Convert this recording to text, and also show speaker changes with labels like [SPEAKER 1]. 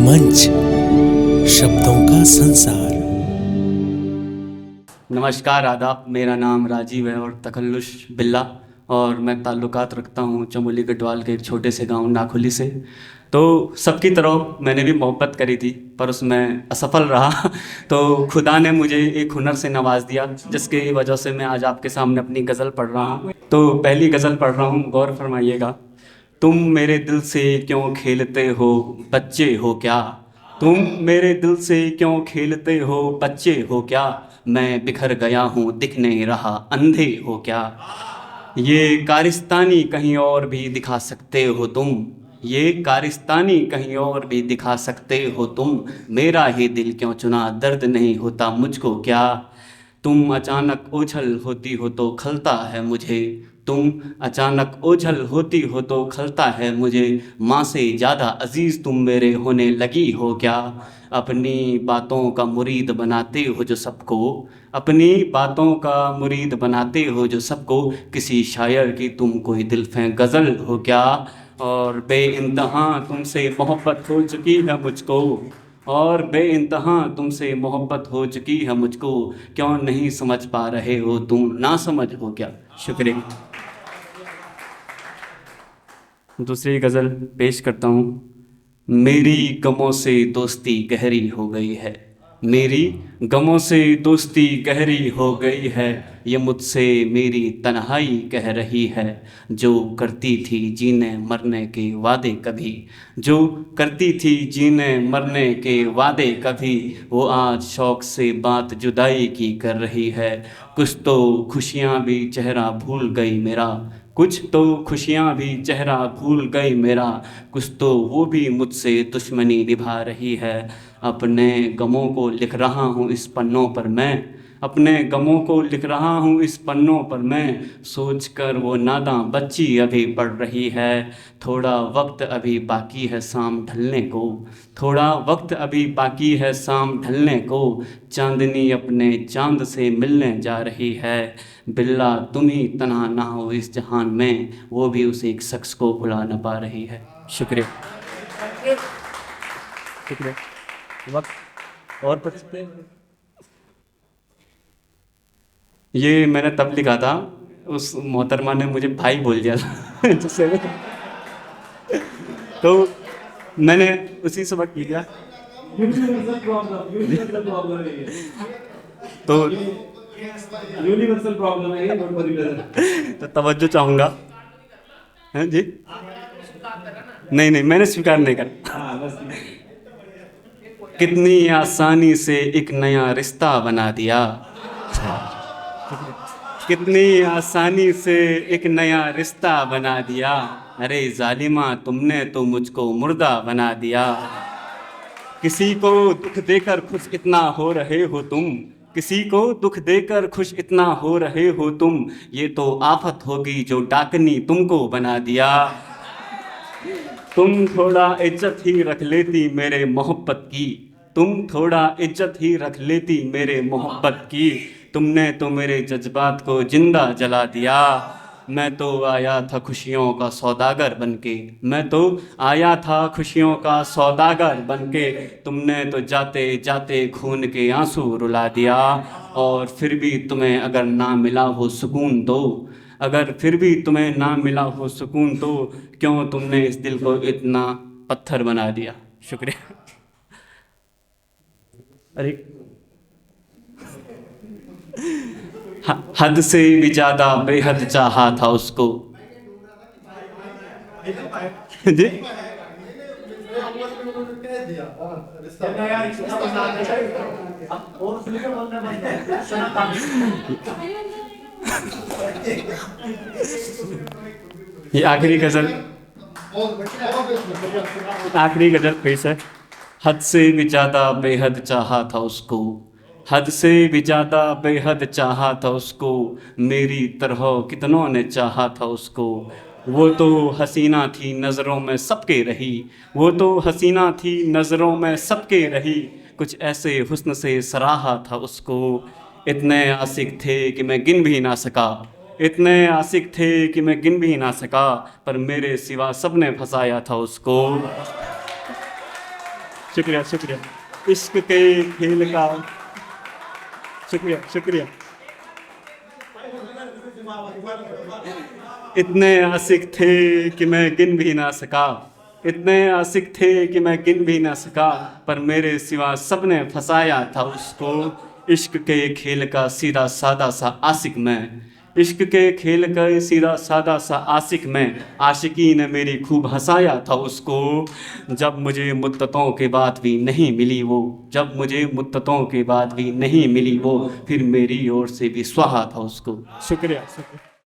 [SPEAKER 1] मंच, शब्दों का संसार।
[SPEAKER 2] नमस्कार, आदाब। मेरा नाम राजीव है और तखल्लुश बिल्ला, और मैं ताल्लुकात रखता हूँ चमोली गढ़वाल के एक छोटे से गांव नाखुली से। तो सबकी तरह मैंने भी मोहब्बत करी थी, पर उसमें असफल रहा। तो खुदा ने मुझे एक हुनर से नवाज दिया, जिसकी वजह से मैं आज आपके सामने अपनी गज़ल पढ़ रहा हूँ। तो पहली गज़ल पढ़ रहा हूँ, गौर फरमाइएगा। तुम मेरे दिल से क्यों खेलते हो, बच्चे हो क्या? तुम मेरे दिल से क्यों खेलते हो, बच्चे हो क्या? मैं बिखर गया हूँ, दिख नहीं रहा, अंधे हो क्या? ये कारिस्तानी कहीं और भी दिखा सकते हो तुम। ये कारिस्तानी कहीं और भी दिखा सकते हो तुम। मेरा ही दिल क्यों चुना, दर्द नहीं होता मुझको क्या? तुम अचानक ओझल होती हो तो खलता है मुझे। तुम अचानक ओझल होती हो तो खलता है मुझे। माँ से ज़्यादा अजीज़ तुम मेरे होने लगी हो क्या? अपनी बातों का मुरीद बनाते हो जो सबको। अपनी बातों का मुरीद बनाते हो जो सबको। किसी शायर की तुम कोई दिलफें गज़ल हो क्या? और बेइंतहा तुमसे मोहब्बत हो चुकी है मुझको। और बेइंतहा तुमसे मोहब्बत हो चुकी है मुझको। क्यों नहीं समझ पा रहे हो तुम, ना समझ हो क्या? शुक्रिया। दूसरी गज़ल पेश करता हूँ। मेरी गमों से दोस्ती गहरी हो गई है। मेरी गमों से दोस्ती गहरी हो गई है। ये मुझसे मेरी तन्हाई कह रही है। जो करती थी जीने मरने के वादे कभी। जो करती थी जीने मरने के वादे कभी। वो आज शौक़ से बात जुदाई की कर रही है। कुछ तो खुशियाँ भी चेहरा भूल गई मेरा। कुछ तो खुशियाँ भी चेहरा भूल गई मेरा। कुछ तो वो भी मुझसे दुश्मनी निभा रही है। अपने गमों को लिख रहा हूँ इस पन्नों पर मैं। अपने गमों को लिख रहा हूँ इस पन्नों पर मैं। सोचकर वो नादां बच्ची अभी पढ़ रही है। थोड़ा वक्त अभी बाकी है शाम ढलने को। थोड़ा वक्त अभी बाकी है शाम ढलने को। चांदनी अपने चांद से मिलने जा रही है। बिल्ला तुम ही तन्हा ना हो इस जहान में, वो भी उस एक शख्स को भुला न पा रही है। शुक्रिया। शुक्रिया। वक्त और कुछ पे? ये मैंने तब लिखा था, उस मोहतरमा ने मुझे भाई बोल दिया था। जिससे तो मैंने उसी से वक्त लिखा।
[SPEAKER 3] यूनिवर्सल प्रॉब्लम, यूनिवर्सल प्रॉब्लम है ये।
[SPEAKER 2] तो
[SPEAKER 3] यूनिवर्सल प्रॉब्लम है ये, बहुत बड़ी गलत।
[SPEAKER 2] तो तवज्जो चाहूँगा। हैं जी? नहीं नहीं, मैंने स्वीकार नहीं करा।
[SPEAKER 3] हाँ बस।
[SPEAKER 2] कितनी आसानी से एक नया रिश्ता बना दिया। कितनी आसानी से एक नया रिश्ता बना दिया। अरे जालिमा तुमने तो मुझको मुर्दा बना दिया। किसी को दुख देकर खुश इतना हो रहे हो तुम। किसी को दुख देकर खुश इतना हो रहे हो तुम। ये तो आफत होगी जो डाकनी तुमको बना दिया। तुम थोड़ा इज्जत ही रख लेती मेरे मोहब्बत की। तुम थोड़ा इज्जत ही रख लेती मेरे मोहब्बत की। तुमने तो मेरे जज्बात को जिंदा जला दिया। मैं तो आया था खुशियों का सौदागर बनके। मैं तो आया था खुशियों का सौदागर बनके। तुमने तो जाते जाते खून के आंसू रुला दिया। और फिर भी तुम्हें अगर ना मिला हो सुकून तो, अगर फिर भी तुम्हें ना मिला हो सुकून तो, क्यों तुमने इस दिल को इतना पत्थर बना दिया? शुक्रिया। अरे हद से भी ज़्यादा बेहद चाहा था उसको। जी? ये आखिरी गज़ल, आखिरी गज़ल फिर से। हद से भी ज़्यादा बेहद चाहा था उसको। हद से भी ज़्यादा बेहद चाहा था उसको। मेरी तरह कितनों ने चाहा था उसको। वो तो हसीना थी नज़रों में सबके रही। वो तो हसीना थी नज़रों में सबके रही। कुछ ऐसे हुस्न से सराहा था उसको। इतने आशिक थे कि मैं गिन भी ना सका। इतने आशिक थे कि मैं गिन भी ना सका। पर मेरे सिवा सबने फंसाया था उसको।
[SPEAKER 3] शुक्रिया शुक्रिया इश्क के खेल का शुक्रिया शुक्रिया
[SPEAKER 2] इतने आशिक थे कि मैं गिन भी ना सका, इतने आशिक थे कि मैं गिन भी ना सका, पर मेरे सिवा सबने फंसाया था उसको। इश्क के खेल का सीधा सादा सा आशिक मैं, इश्क के खेल का सीधा सादा सा आशिक मैं। आशिकी ने मेरी खूब हंसाया था उसको, जब मुझे मुद्दतों के बाद भी नहीं मिली वो, जब मुझे मुद्दतों के बाद भी नहीं मिली वो, फिर मेरी ओर से भी स्वाहा था उसको।
[SPEAKER 3] शुक्रिया शुक्रिया